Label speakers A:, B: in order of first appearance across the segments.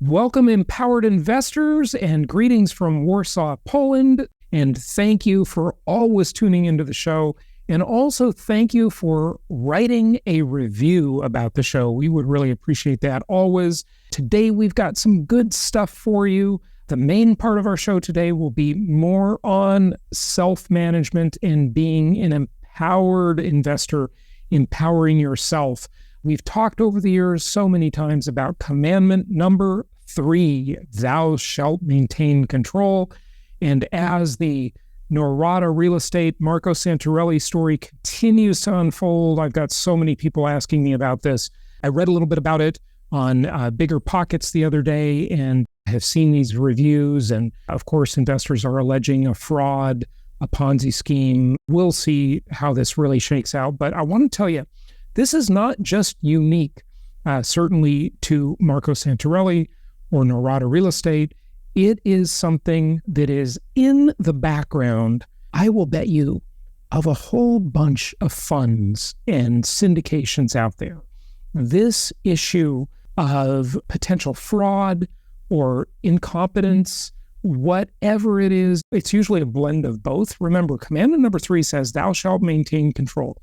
A: Welcome, empowered investors, and greetings from Warsaw, Poland. And thank you for always tuning into the show. And also thank you for writing a review about the show. We would really appreciate that always. Today, we've got some good stuff for you. The main part of our show today will be more on self-management and being an empowered investor, empowering yourself. We've talked over the years so many times about commandment number 3, thou shalt maintain control. And as the Norrata Real Estate Marco Santarelli story continues to unfold, I've got so many people asking me about this. I read a little bit about it on Bigger Pockets the other day and have seen these reviews. And of course, investors are alleging a fraud, a Ponzi scheme. We'll see how this really shakes out. But I want to tell you, this is not just unique, certainly to Marco Santarelli or Norrata Real Estate. It is something that is in the background, I will bet you, of a whole bunch of funds and syndications out there. This issue of potential fraud or incompetence, whatever it is, it's usually a blend of both. Remember, commandment number 3 says, thou shalt maintain control.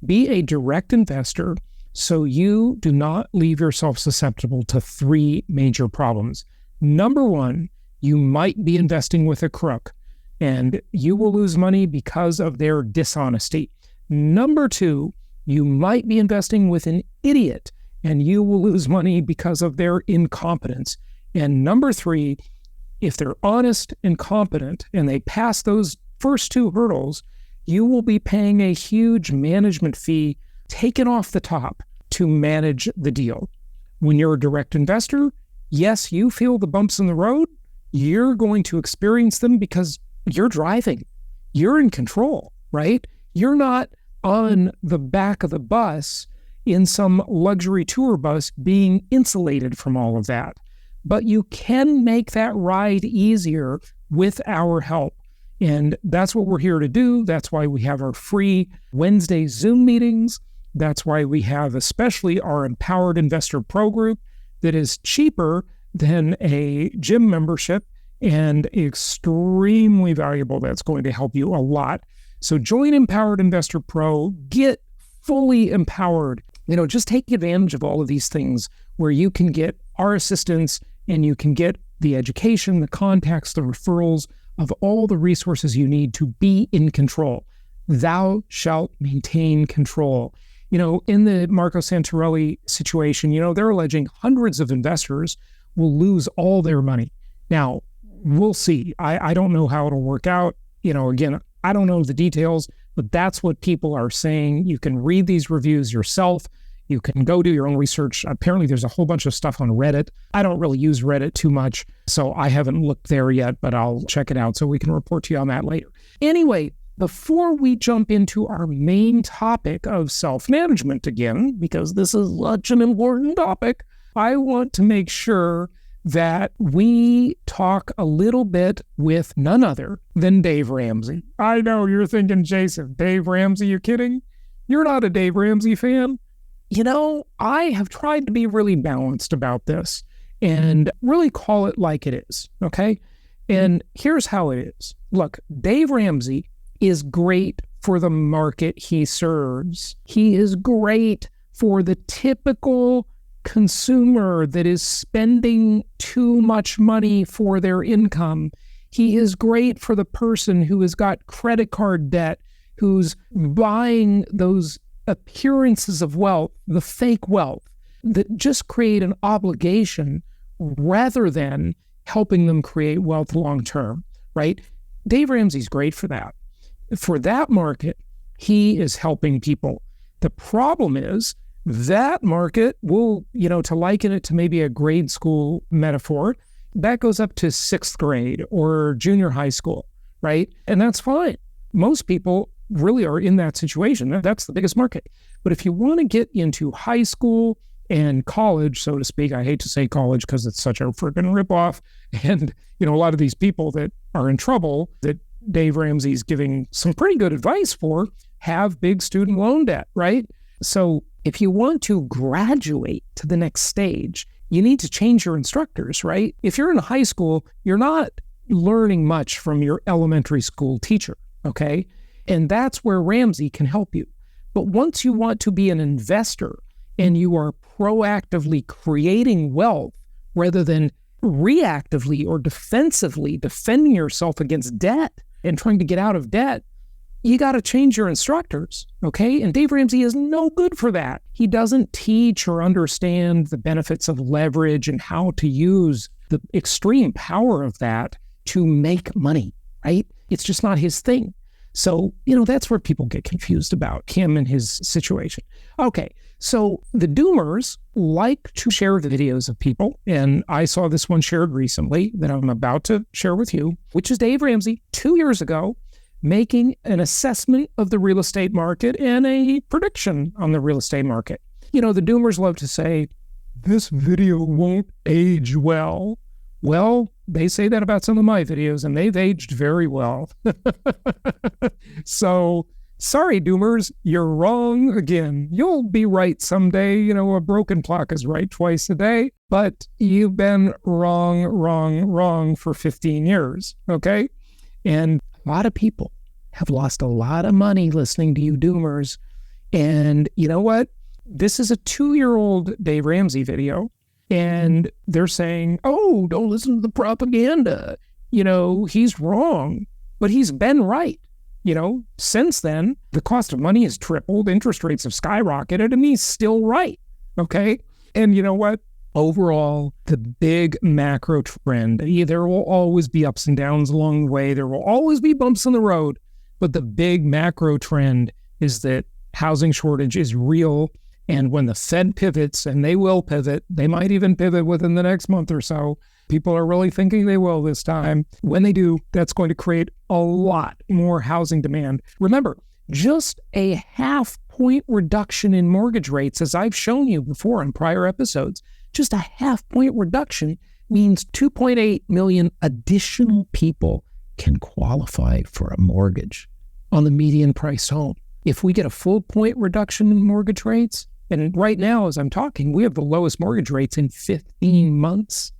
A: Be a direct investor so you do not leave yourself susceptible to 3 major problems. Number 1, you might be investing with a crook and you will lose money because of their dishonesty. Number 2, you might be investing with an idiot and you will lose money because of their incompetence. And number 3, if they're honest and competent and they pass those first 2 hurdles, you will be paying a huge management fee taken off the top to manage the deal. When you're a direct investor, yes, you feel the bumps in the road. You're going to experience them because you're driving. You're in control, right? You're not on the back of the bus in some luxury tour bus being insulated from all of that. But you can make that ride easier with our help. And that's what we're here to do. That's why we have our free Wednesday Zoom meetings. That's why we have especially our Empowered Investor Pro group that is cheaper than a gym membership and extremely valuable. That's going to help you a lot. So join Empowered Investor Pro, get fully empowered. Just take advantage of all of these things where you can get our assistance and you can get the education, the contacts, the referrals of all the resources you need to be in control. Thou shalt maintain control. In the Marco Santarelli situation, they're alleging hundreds of investors will lose all their money. Now, we'll see. I don't know how it'll work out. Again, I don't know the details, but that's what people are saying. You can read these reviews yourself. You can go do your own research. Apparently, there's a whole bunch of stuff on Reddit. I don't really use Reddit too much, so I haven't looked there yet, but I'll check it out so we can report to you on that later. Anyway, before we jump into our main topic of self-management again, because this is such an important topic, I want to make sure that we talk a little bit with none other than Dave Ramsey. I know you're thinking, Jason, Dave Ramsey, you kidding? You're not a Dave Ramsey fan? I have tried to be really balanced about this and really call it like it is, okay? And here's how it is. Look, Dave Ramsey is great for the market he serves. He is great for the typical consumer that is spending too much money for their income. He is great for the person who has got credit card debt, who's buying those appearances of wealth, the fake wealth, that just create an obligation rather than helping them create wealth long-term, right? Dave Ramsey's great for that. For that market, he is helping people. The problem is that market will, to liken it to maybe a grade school metaphor, that goes up to 6th grade or junior high school, right? And that's fine. Most people really are in that situation. That's the biggest market. But if you want to get into high school and college, so to speak, I hate to say college because it's such a freaking ripoff. And, a lot of these people that are in trouble that Dave Ramsey's giving some pretty good advice for have big student loan debt, right? So if you want to graduate to the next stage you need to change your instructors, right? If you're in high school, you're not learning much from your elementary school teacher, okay? And that's where Ramsey can help you. But once you want to be an investor and you are proactively creating wealth rather than reactively or defensively defending yourself against debt and trying to get out of debt, you got to change your instructors, okay? And Dave Ramsey is no good for that. He doesn't teach or understand the benefits of leverage and how to use the extreme power of that to make money, right? It's just not his thing. So, that's where people get confused about him and his situation. Okay, so the Doomers like to share the videos of people, and I saw this one shared recently that I'm about to share with you, which is Dave Ramsey 2 years ago making an assessment of the real estate market and a prediction on the real estate market. The Doomers love to say, this video won't age well. Well, they say that about some of my videos, and they've aged very well. So, sorry, Doomers, you're wrong again. You'll be right someday. A broken clock is right twice a day, but you've been wrong for 15 years, okay? And a lot of people have lost a lot of money listening to you Doomers. And you know what? This is a 2-year-old Dave Ramsey video. And they're saying, oh, don't listen to the propaganda. He's wrong, but he's been right. Since then, the cost of money has tripled, interest rates have skyrocketed, and he's still right. Okay. And you know what? Overall, the big macro trend, there will always be ups and downs along the way. There will always be bumps in the road. But the big macro trend is that housing shortage is real. And when the Fed pivots, and they will pivot, they might even pivot within the next month or so. People are really thinking they will this time. When they do, that's going to create a lot more housing demand. Remember, just a 0.5 point reduction in mortgage rates, as I've shown you before in prior episodes, just a 0.5 point reduction means 2.8 million additional people can qualify for a mortgage on the median price home. If we get a full point reduction in mortgage rates, and right now, as I'm talking, we have the lowest mortgage rates in 15 months.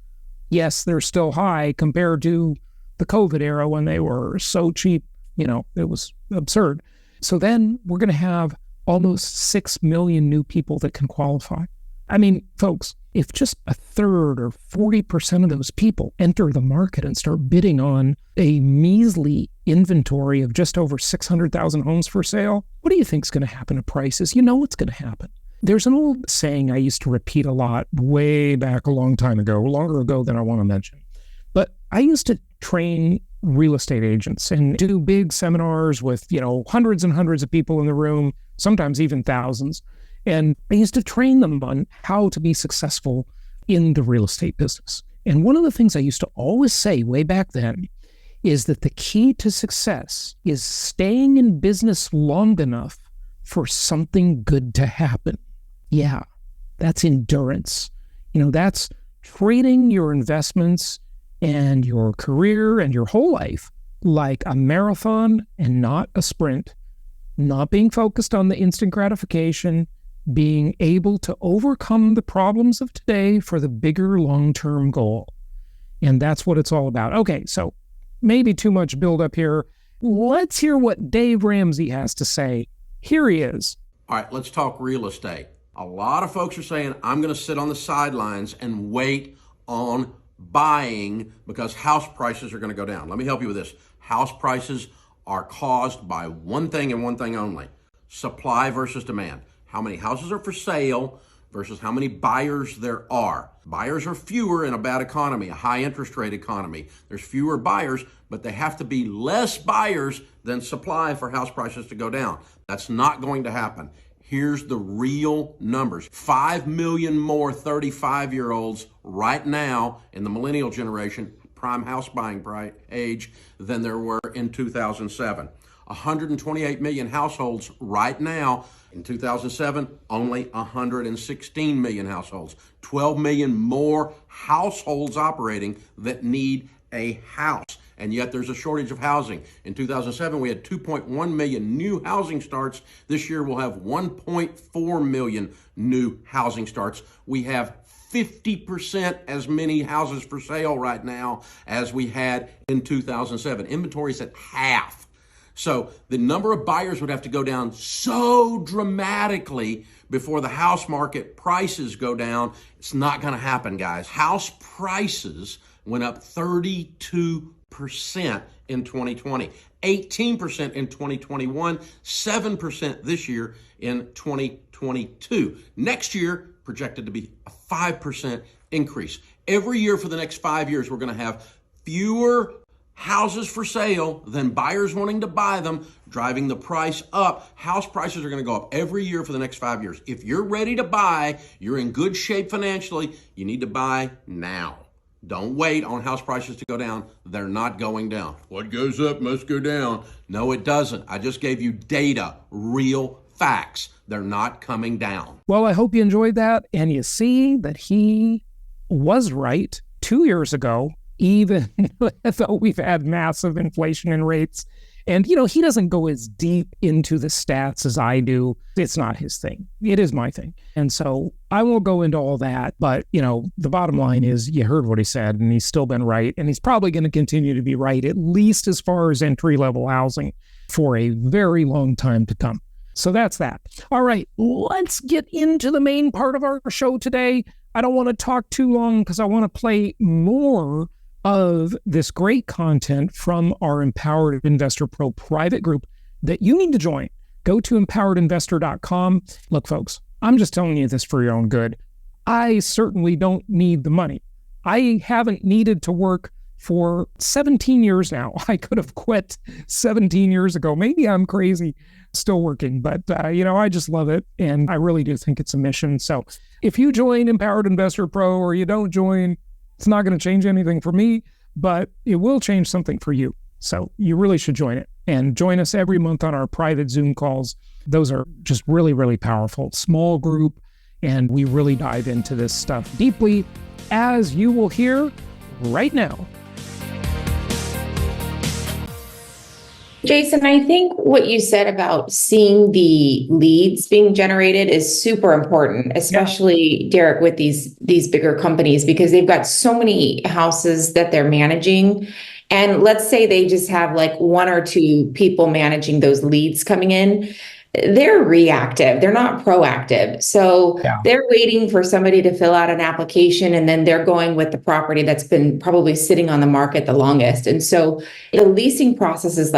A: Yes, they're still high compared to the COVID era when they were so cheap. It was absurd. So then we're going to have almost 6 million new people that can qualify. I mean, folks, if just a third or 40% of those people enter the market and start bidding on a measly inventory of just over 600,000 homes for sale, what do you think is going to happen to prices? What's going to happen. There's an old saying I used to repeat a lot way back a long time ago, longer ago than I want to mention. But I used to train real estate agents and do big seminars with, hundreds and hundreds of people in the room, sometimes even thousands. And I used to train them on how to be successful in the real estate business. And one of the things I used to always say way back then is that the key to success is staying in business long enough for something good to happen. Yeah, that's endurance. That's treating your investments and your career and your whole life like a marathon and not a sprint, not being focused on the instant gratification, being able to overcome the problems of today for the bigger long-term goal. And that's what it's all about. Okay, so maybe too much build-up here. Let's hear what Dave Ramsey has to say. Here he is.
B: All right, let's talk real estate. A lot of folks are saying, I'm going to sit on the sidelines and wait on buying because house prices are going to go down. Let me help you with this. House prices are caused by one thing and one thing only: supply versus demand. How many houses are for sale versus how many buyers there are. Buyers are fewer in a bad economy, a high interest rate economy. There's fewer buyers, but they have to be less buyers than supply for house prices to go down. That's not going to happen. Here's the real numbers. 5 million more 35-year-olds right now in the millennial generation, prime house buying age, than there were in 2007. 128 million households right now. In 2007, only 116 million households. 12 million more households operating that need a house. And yet there's a shortage of housing. In 2007, we had 2.1 million new housing starts. This year, we'll have 1.4 million new housing starts. We have 50% as many houses for sale right now as we had in 2007. Inventory's at half. So the number of buyers would have to go down so dramatically before the house market prices go down. It's not going to happen, guys. House prices went up 32% in 2020, 18% in 2021, 7% this year in 2022. Next year, projected to be a 5% increase. Every year for the next 5 years, we're going to have fewer houses for sale than buyers wanting to buy them, driving the price up. House prices are going to go up every year for the next 5 years. If you're ready to buy, you're in good shape financially, you need to buy now. Don't wait on house prices to go down. They're not going down. What goes up must go down. No, it doesn't. I just gave you data, real facts. They're not coming down.
A: Well, I hope you enjoyed that. And you see that he was right 2 years ago, even though we've had massive inflation in rates. And, he doesn't go as deep into the stats as I do. It's not his thing. It is my thing. And so I won't go into all that. But, the bottom line is you heard what he said, and he's still been right. And he's probably going to continue to be right, at least as far as entry-level housing, for a very long time to come. So that's that. All right, let's get into the main part of our show today. I don't want to talk too long because I want to play more of this great content from our Empowered Investor Pro private group that you need to join. Go to empoweredinvestor.com. Look, folks, I'm just telling you this for your own good. I certainly don't need the money. I haven't needed to work for 17 years now. I could have quit 17 years ago. Maybe I'm crazy still working, but I just love it. And I really do think it's a mission. So if you join Empowered Investor Pro or you don't join, it's not going to change anything for me, but it will change something for you. So you really should join it and join us every month on our private Zoom calls. Those are just really, really powerful. Small group, and we really dive into this stuff deeply, as you will hear right now.
C: Jason, I think what you said about seeing the leads being generated is super important, especially Derek, with these bigger companies, because they've got so many houses that they're managing. And let's say they just have like one or two people managing those leads coming in. They're reactive. They're not proactive. So they're waiting for somebody to fill out an application, and then they're going with the property that's been probably sitting on the market the longest. And so the leasing process is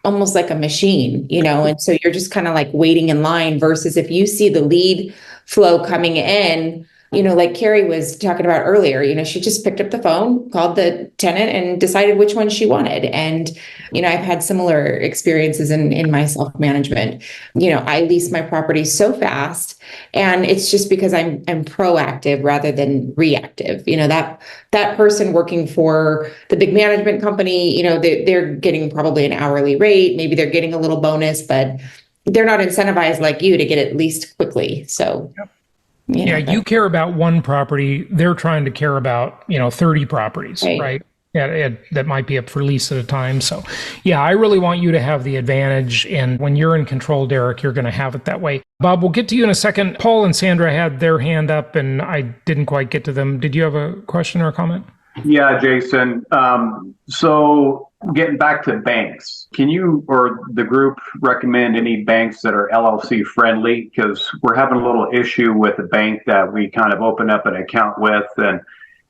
C: almost like a machine, and so you're just kind of like waiting in line, versus if you see the lead flow coming in, like Carrie was talking about earlier, she just picked up the phone, called the tenant, and decided which one she wanted. And, I've had similar experiences in my self-management. I lease my property so fast, and it's just because I'm proactive rather than reactive. That person working for the big management company, they're getting probably an hourly rate. Maybe they're getting a little bonus, but they're not incentivized like you to get it leased quickly. So.
A: You care about one property. They're trying to care about, 30 properties, right? That might be up for lease at a time. So, I really want you to have the advantage. And when you're in control, Derek, you're going to have it that way. Bob, we'll get to you in a second. Paul and Sandra had their hand up, and I didn't quite get to them. Did you have a question or a comment?
D: Yeah, Jason. So getting back to banks, can you or the group recommend any banks that are LLC friendly? Because we're having a little issue with a bank that we kind of opened up an account with, and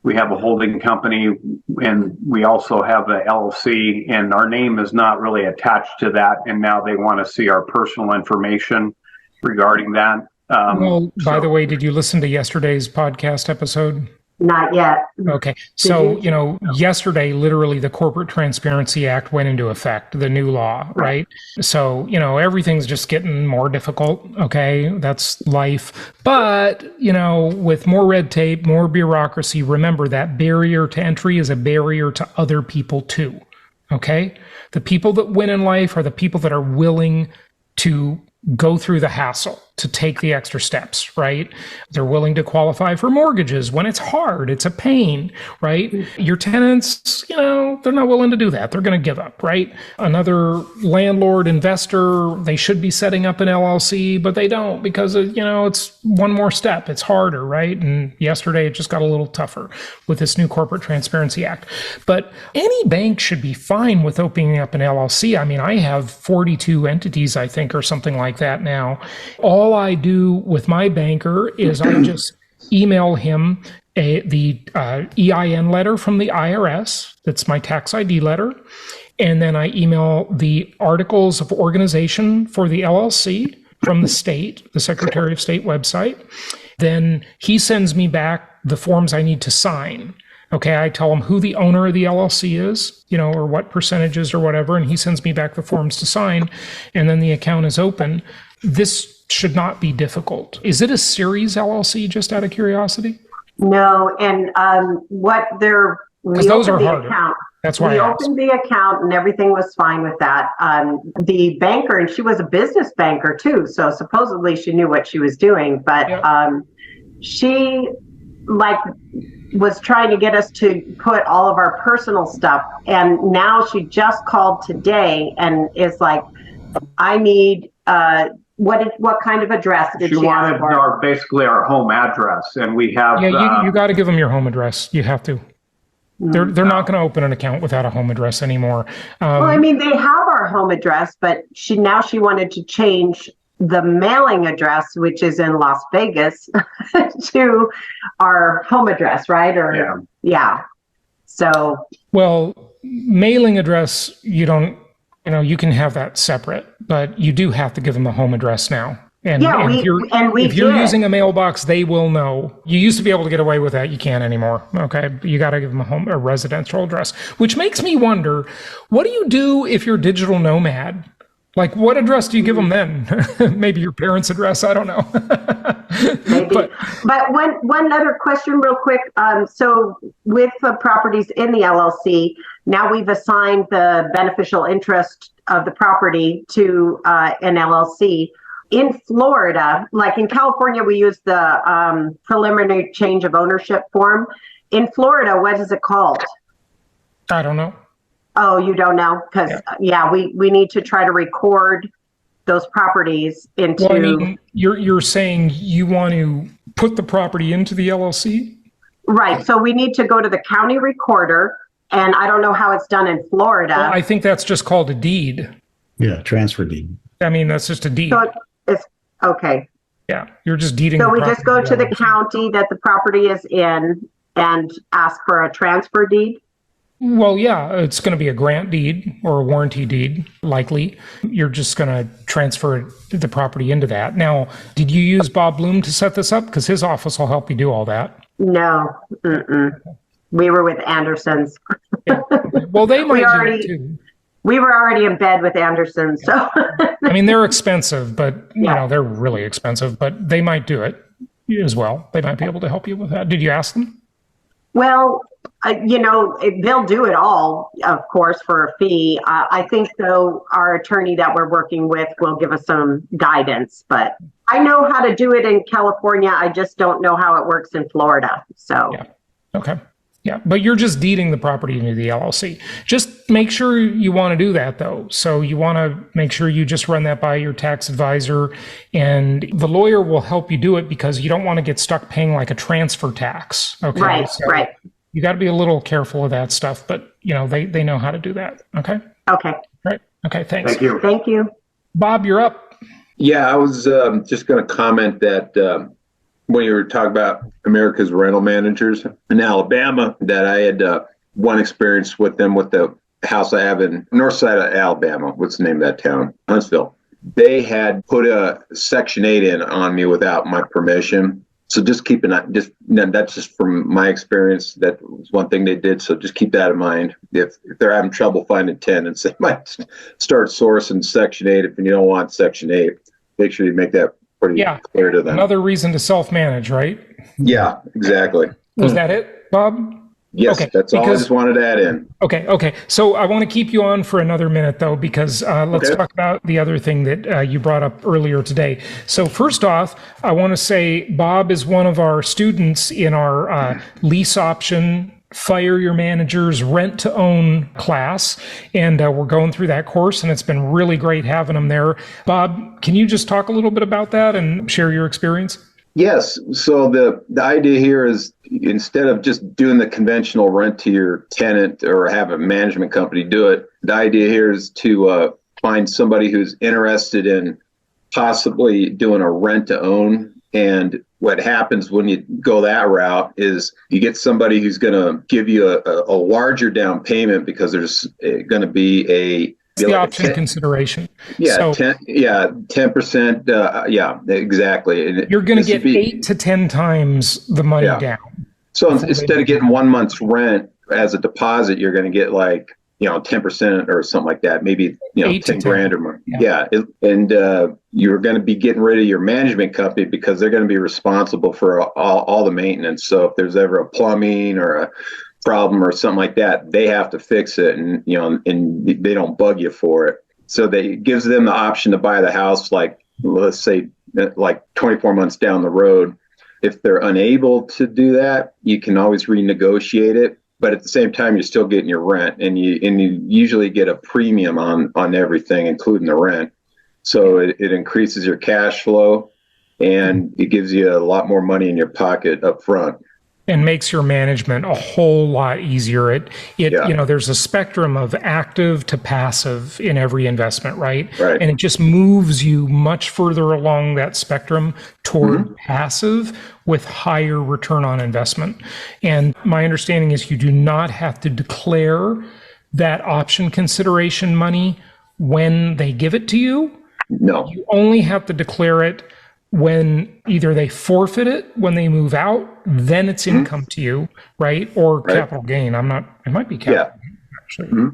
D: we have a holding company, and we also have a LLC, and our name is not really attached to that. And now they want to see our personal information regarding that.
A: By the way, did you listen to yesterday's podcast episode?
E: Not yet.
A: Okay. So, yesterday, literally the Corporate Transparency Act went into effect, the new law, right? So, everything's just getting more difficult. Okay. That's life. But, with more red tape, more bureaucracy, remember that barrier to entry is a barrier to other people too. Okay. The people that win in life are the people that are willing to go through the hassle. to take the extra steps, right? They're willing to qualify for mortgages when it's hard, it's a pain, right? Your tenants, they're not willing to do that. They're going to give up, right? Another landlord investor, they should be setting up an LLC, but they don't because, it's one more step. It's harder, right? And yesterday it just got a little tougher with this new Corporate Transparency Act. But any bank should be fine with opening up an LLC. I mean, I have 42 entities, I think, or something like that now. All I do with my banker is I just email him the EIN letter from the IRS. That's my tax ID letter. And then I email the articles of organization for the LLC from the state, the Secretary of State website. Then he sends me back the forms I need to sign. Okay, I tell him who the owner of the LLC is, or what percentages or whatever, and he sends me back the forms to sign, and then the account is open. This should not be difficult. Is it a series LLC, just out of curiosity?
E: No, and
A: because those are harder. That's why
E: we opened the account and everything was fine with that. The banker, and she was a business banker too, so supposedly she knew what she was doing, but she was trying to get us to put all of our personal stuff, and now she just called today and is like, I need what kind of address did she
D: wanted
E: ask for?
D: Basically our home address, and we have
A: you got to give them your home address. You have to. They're not going to open an account without a home address anymore.
E: Well, I mean, they have our home address, but she wanted to change the mailing address, which is in Las Vegas, to our home address, right? So,
A: well, mailing address, you don't, you can have that separate, but you do have to give them a home address now. And if you're using a mailbox, they will know. You used to be able to get away with that. You can't anymore. Okay. You got to give them a residential address, which makes me wonder, what do you do if you're a digital nomad? Like, what address do you give them then? Maybe your parents' address. I don't know.
E: Maybe. But one other question real quick. So with the properties in the LLC, now we've assigned the beneficial interest of the property to an LLC. In Florida, like in California, we use the preliminary change of ownership form. In Florida, what is it called?
A: I don't know.
E: Oh, you don't know? Because, we need to try to record those properties into...
A: Well, I mean, you're saying you want to put the property into the LLC?
E: Right. So we need to go to the county recorder, and I don't know how it's done in Florida.
A: Well, I think that's just called a deed.
F: Yeah, transfer deed.
A: I mean, that's just a deed.
E: So it's okay.
A: Yeah, you're just deeding.
E: So we just go to the county that the property is in and ask for a transfer deed?
A: Well, yeah, it's going to be a grant deed or a warranty deed, likely. You're just going to transfer the property into that. Now, did you use Bob Bloom to set this up? Because his office will help you do all that.
E: No. We were with Anderson's.
A: Yeah. Well, they might do it too.
E: We were already in bed with Anderson, so.
A: I mean, they're expensive, but they're really expensive, but they might do it as well. They might be able to help you with that. Did you ask them?
E: Well, they'll do it all, of course, for a fee. I think, though, our attorney that we're working with will give us some guidance. But I know how to do it in California. I just don't know how it works in Florida. So.
A: Yeah. Okay. Yeah. But you're just deeding the property into the LLC. Just make sure you want to do that, though. So you want to make sure you just run that by your tax advisor, and the lawyer will help you do it because you don't want to get stuck paying like a transfer tax. Okay.
E: Right.
A: You got to be a little careful of that stuff, but they know how to do that. Okay.
E: Okay.
A: Right. Okay. Thanks.
E: Thank you.
A: Bob, you're up.
G: Yeah, I was just going to comment that when you were talking about America's rental managers in Alabama, that I had one experience with them with the house I have in north side of Alabama. What's the name of that town? Huntsville. They had put a Section 8 in on me without my permission. So just keep that's just from my experience. That was one thing they did. So just keep that in mind. If they're having trouble finding tenants, they might start sourcing Section 8. If you don't want Section 8, make sure you make that pretty clear to them.
A: Another reason to self-manage, right?
G: Yeah, exactly.
A: Was that it, Bob?
G: Yes,
A: Okay,
G: that's all I
A: because-
G: just wanted to add in.
A: Okay. So I want to keep you on for another minute, though, because let's
G: Okay.
A: talk about the other thing that you brought up earlier today. So first off, I want to say Bob is one of our students in our lease option Fire Your Managers Rent to Own class. And we're going through that course, and it's been really great having him there. Bob, can you just talk a little bit about that and share your experience?
G: Yes. So the idea here is, instead of just doing the conventional rent to your tenant or have a management company do it, the idea here is to find somebody who's interested in possibly doing a rent to own. And what happens when you go that route is you get somebody who's going to give you a larger down payment, because there's going to be
A: It's the option consideration.
G: Yeah,
A: So
G: 10%. Yeah, exactly. And
A: you're going to
G: this would
A: get
G: be-
A: 8 to 10 times the money
G: Yeah.
A: down.
G: So instead of getting 1 month's rent as a deposit, you're going to get 10% or something like that. Maybe
A: 8 to
G: 10
A: 10.
G: grand or more.
A: Yeah.
G: And you're going to be getting rid of your management company, because they're going to be responsible for all the maintenance. So if there's ever a plumbing or a problem or something like that, they have to fix it, and they don't bug you for it. So it gives them the option to buy the house, let's say 24 months down the road. If they're unable to do that, you can always renegotiate it, but at the same time, you're still getting your rent, and you usually get a premium on everything, including the rent. So it increases your cash flow, and it gives you a lot more money in your pocket up front.
A: And makes your management a whole lot easier. There's a spectrum of active to passive in every investment, right?
G: Right.
A: And it just moves you much further along that spectrum toward passive with higher return on investment. And my understanding is you do not have to declare that option consideration money when they give it to you.
G: No.
A: You only have to declare it when either they forfeit it when they move out, then it's income to you, right? Or capital gain. It might be capital gain, actually.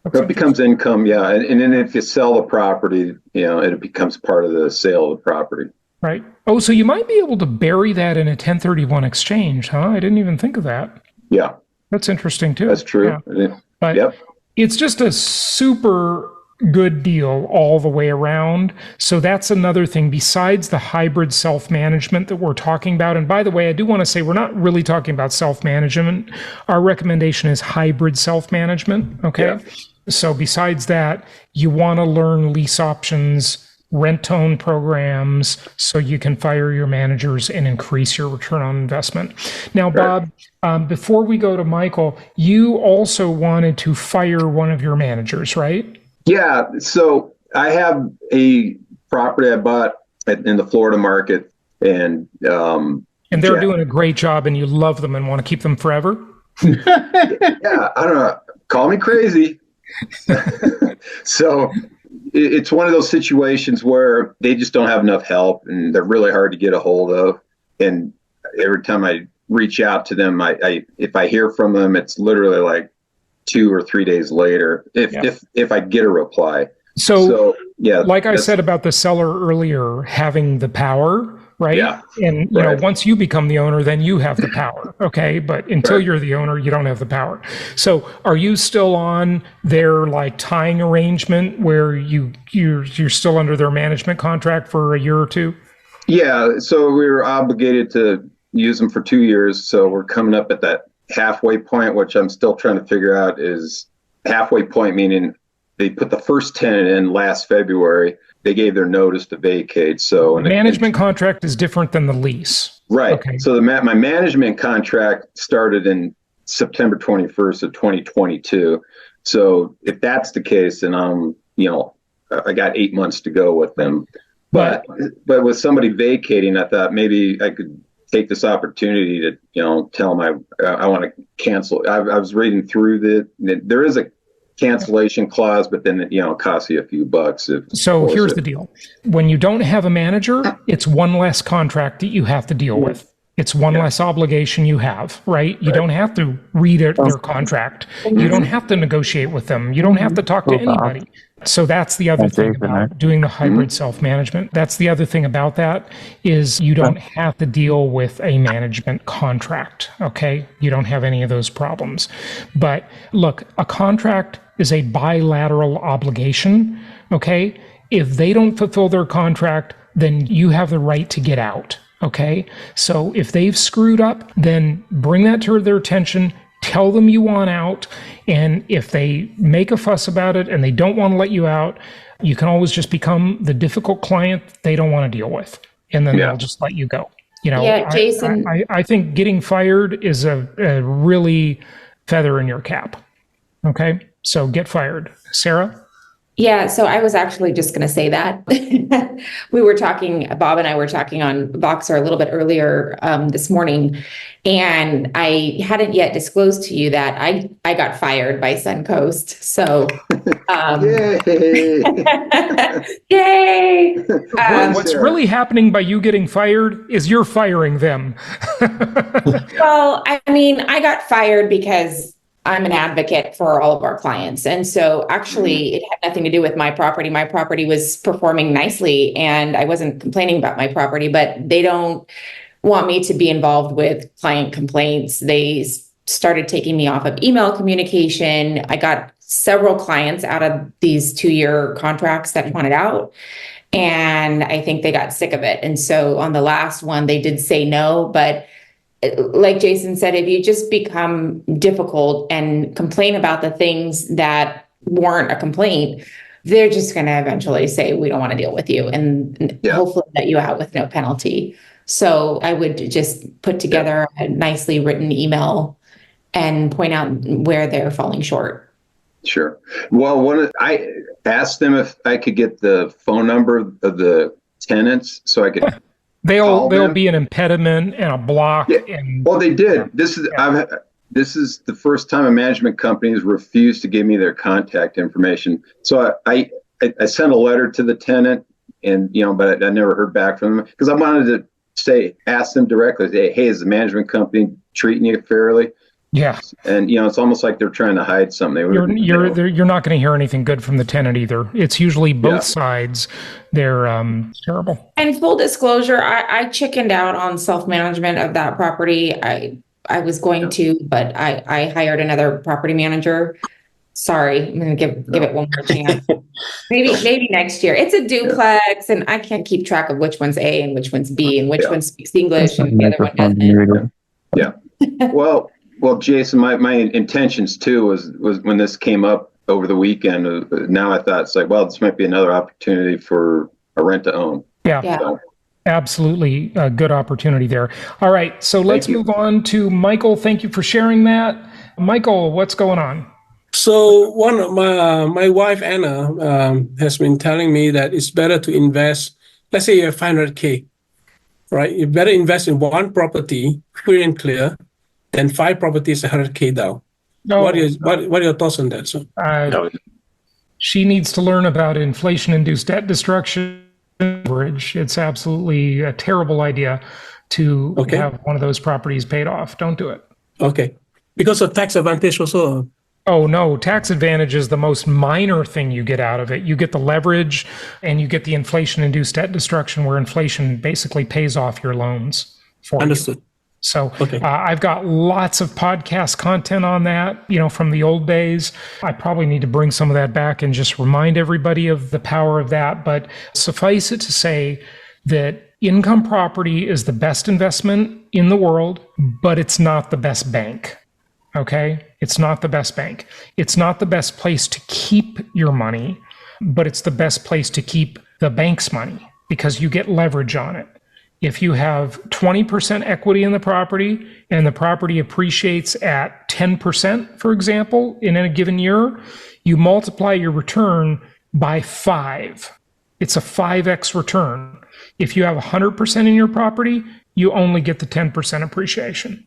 G: It becomes income, yeah. And then if you sell the property, it becomes part of the sale of the property.
A: Right. Oh, so you might be able to bury that in a 1031 exchange, huh? I didn't even think of that.
G: Yeah.
A: That's interesting too.
G: That's true.
A: Yeah. But it's just a super good deal all the way around. So that's another thing besides the hybrid self-management that we're talking about. And by the way, I do want to say we're not really talking about self-management. Our recommendation is hybrid self-management. Okay. Yeah. So besides that, you want to learn lease options, rent-to-own programs, so you can fire your managers and increase your return on investment. Now, Bob, before we go to Michael, you also wanted to fire one of your managers, right?
G: Yeah. So I have a property I bought in the Florida market, and
A: they're doing a great job, and you love them and want to keep them forever.
G: Yeah, I don't know. Call me crazy. So it's one of those situations where they just don't have enough help, and they're really hard to get a hold of. And every time I reach out to them, if I hear from them, it's literally 2 or 3 days later, if I get a reply.
A: So yeah, like I said about the seller earlier, having the power, right? Yeah. And once you become the owner, then you have the power. Okay. But until you're the owner, you don't have the power. So are you still on their tying arrangement where you're still under their management contract for a year or two? Yeah.
G: So we were obligated to use them for 2 years. So we're coming up at that halfway point, which I'm still trying to figure out is halfway point, meaning they put the first tenant in last February. They gave their notice to vacate. So
A: the management contract is different than the lease.
G: Right.
A: Okay.
G: So my management contract started in September 21st of 2022. So if that's the case, then I got 8 months to go with them. But with somebody vacating, I thought maybe I could take this opportunity to, tell them I want to cancel. I was reading through there is a cancellation clause, but then it costs you a few bucks.
A: So here's the deal. When you don't have a manager, it's one less contract that you have to deal with. It's one less obligation you have, right? You don't have to read their contract. You don't have to negotiate with them. You don't have to talk to anybody. So that's the other thing about doing the hybrid self-management. That's the other thing about that is you don't have to deal with a management contract, okay? You don't have any of those problems. But look, a contract is a bilateral obligation, okay? If they don't fulfill their contract, then you have the right to get out. Okay, so if they've screwed up, then bring that to their attention, tell them you want out, and if they make a fuss about it and they don't want to let you out, you can always just become the difficult client they don't want to deal with, and then they'll just let you go. You know,
C: Yeah, Jason.
A: I think getting fired is a really feather in your cap. Okay, so get fired. Sarah?
C: Yeah, so I was actually just going to say that. We were talking, Bob and I were talking on Voxer a little bit earlier this morning, and I hadn't yet disclosed to you that I got fired by Suncoast. So, yay!
A: What's really happening by you getting fired is you're firing them.
C: Well, I mean, I got fired because I'm an advocate for all of our clients. And so actually it had nothing to do with my property. My property was performing nicely and I wasn't complaining about my property, but they don't want me to be involved with client complaints. They started taking me off of email communication. I got several clients out of these 2-year contracts that wanted out. And I think they got sick of it. And so on the last one, they did say no, but like Jason said, if you just become difficult and complain about the things that warrant a complaint, they're just going to eventually say, we don't want to deal with you, and hopefully let you out with no penalty. So I would just put together a nicely written email and point out where they're falling short.
G: Sure. Well, I asked them if I could get the phone number of the tenants so I could
A: They'll be an impediment and a block.
G: Yeah.
A: And
G: well, they did. This is the first time a management company has refused to give me their contact information. So I sent a letter to the tenant, and but I never heard back from them because I wanted to ask them directly. Hey, is the management company treating you fairly?
A: Yeah.
G: And it's almost like they're trying to hide something.
A: You're not going to hear anything good from the tenant either. It's usually both sides. They're terrible.
C: And full disclosure, I chickened out on self-management of that property. I was going to, but I hired another property manager. Sorry, I'm going to give it one more chance. maybe next year. It's a duplex, and I can't keep track of which one's A and which one's B and which one speaks English and the other one doesn't.
G: Yeah. Well, Jason, my intentions too was when this came up over the weekend. Now I thought it's like, well, this might be another opportunity for a rent to own.
A: Yeah. So. Absolutely a good opportunity there. All right, so let's move on to Michael. Thank you for sharing that. Michael, what's going on?
F: So one of my wife Anna has been telling me that it's better to invest. Let's say you have $500K, right? You better invest in one property, free and clear. Then 5 properties, $100K down. What are your thoughts on that? So,
A: she needs to learn about inflation-induced debt destruction. It's absolutely a terrible idea to have one of those properties paid off. Don't do it.
F: Okay, because of tax advantage also.
A: Oh no, tax advantage is the most minor thing you get out of it. You get the leverage, and you get the inflation-induced debt destruction, where inflation basically pays off your loans for you.
F: Understood.
A: So I've got lots of podcast content on that, from the old days. I probably need to bring some of that back and just remind everybody of the power of that. But suffice it to say that income property is the best investment in the world, but it's not the best bank. Okay? It's not the best bank. It's not the best place to keep your money, but it's the best place to keep the bank's money because you get leverage on it. If you have 20% equity in the property and the property appreciates at 10%, for example, in a given year, you multiply your return by 5. It's a 5x return. If you have 100% in your property, you only get the 10% appreciation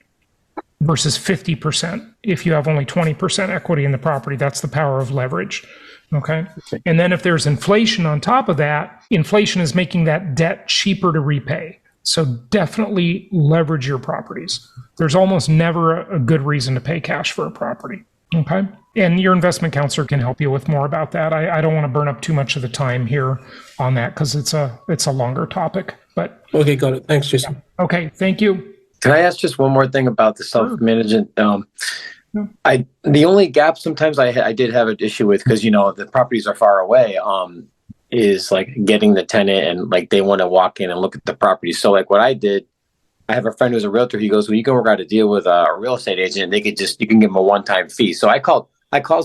A: versus 50% if you have only 20% equity in the property. That's the power of leverage. Okay. And then if there's inflation on top of that, inflation is making that debt cheaper to repay. So definitely leverage your properties. There's almost never a good reason to pay cash for a property. Okay. And your investment counselor can help you with more about that. I don't want to burn up too much of the time here on that because it's a longer topic. But
F: Okay, got it. Thanks, Jason.
A: okay, thank you.
H: Can I ask just one more thing about the self-management? The only gap sometimes I did have an issue with, because the properties are far away, is like getting the tenant and like they want to walk in and look at the property. So like what I did, I have a friend who's a realtor. He goes, well, you can work out a deal with a real estate agent. And you can give them a one-time fee. So I called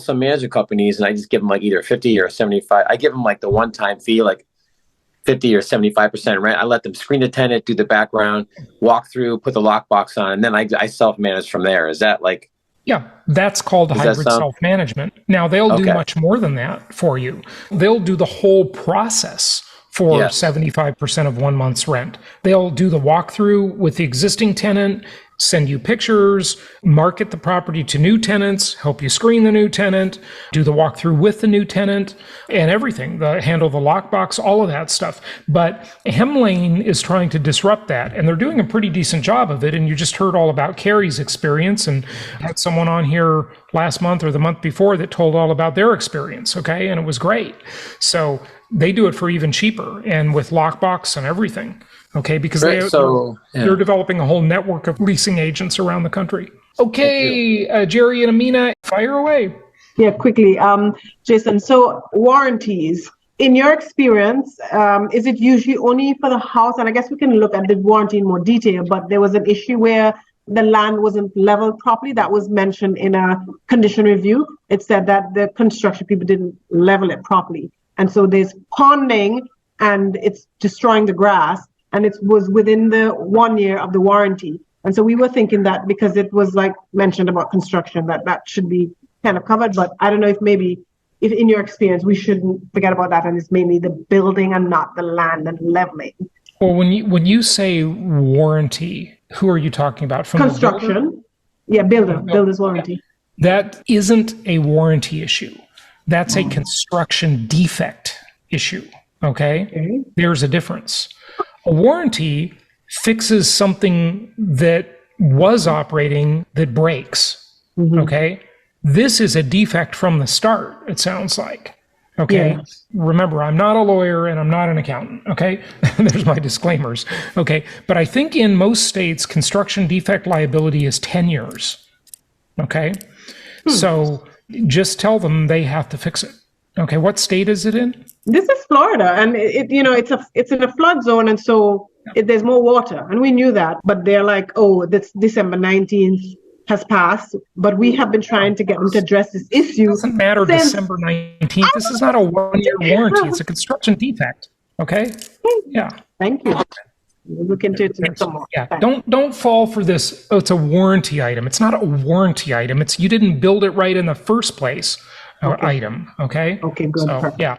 H: some management companies and I just give them like either 50 or 75. I give them like the one-time fee, like 50 or 75% rent. I let them screen the tenant, do the background, walk through, put the lockbox on, and then I self-manage from there. Is that like?
A: Yeah, that's called hybrid self-management. Now, they'll do much more than that for you. They'll do the whole process for 75% of 1 month's rent. They'll do the walkthrough with the existing tenant, send you pictures, market the property to new tenants, help you screen the new tenant, do the walkthrough with the new tenant, and everything, handle the lockbox, all of that stuff. But Hemlane is trying to disrupt that, and they're doing a pretty decent job of it. And you just heard all about Carrie's experience, and had someone on here last month or the month before that told all about their experience, okay? And it was great. So they do it for even cheaper and with lockbox and everything. Okay, because they're developing a whole network of leasing agents around the country. Okay, Jerry and Amina, fire away.
I: Yeah, quickly. Jason, so warranties. In your experience, is it usually only for the house? And I guess we can look at the warranty in more detail, but there was an issue where the land wasn't leveled properly. That was mentioned in a condition review. It said that the construction people didn't level it properly. And so there's ponding and it's destroying the grass. And it was within the 1 year of the warranty. And so we were thinking that because it was like mentioned about construction, that should be kind of covered. But I don't know if in your experience, we shouldn't forget about that. And it's mainly the building and not the land and leveling.
A: Well, when you say warranty, who are you talking about? From
I: construction? Yeah, builder's warranty.
A: That isn't a warranty issue. That's a construction defect issue. Okay? There's a difference. A warranty fixes something that was operating that breaks. Okay? This is a defect from the start, it sounds like. Okay? Yes. Remember, I'm not a lawyer and I'm not an accountant. Okay? There's my disclaimers. Okay? But I think in most states, construction defect liability is 10 years. Okay? So just tell them they have to fix it. Okay, what state is it in?
I: This is Florida, and it's in a flood zone, and so there's more water, and we knew that. But they're like, oh, this December 19th has passed, but we have been trying to get them to address this issue. It doesn't
A: matter December 19th. This is not a 1 year warranty. It's a construction defect. Okay? Yeah.
I: Thank you. We'll look into it some more.
A: Yeah. Don't fall for this. Oh, it's a warranty item. It's not a warranty item. It's you didn't build it right in the first place. Item. Okay.
I: Okay. Good.
A: So, yeah.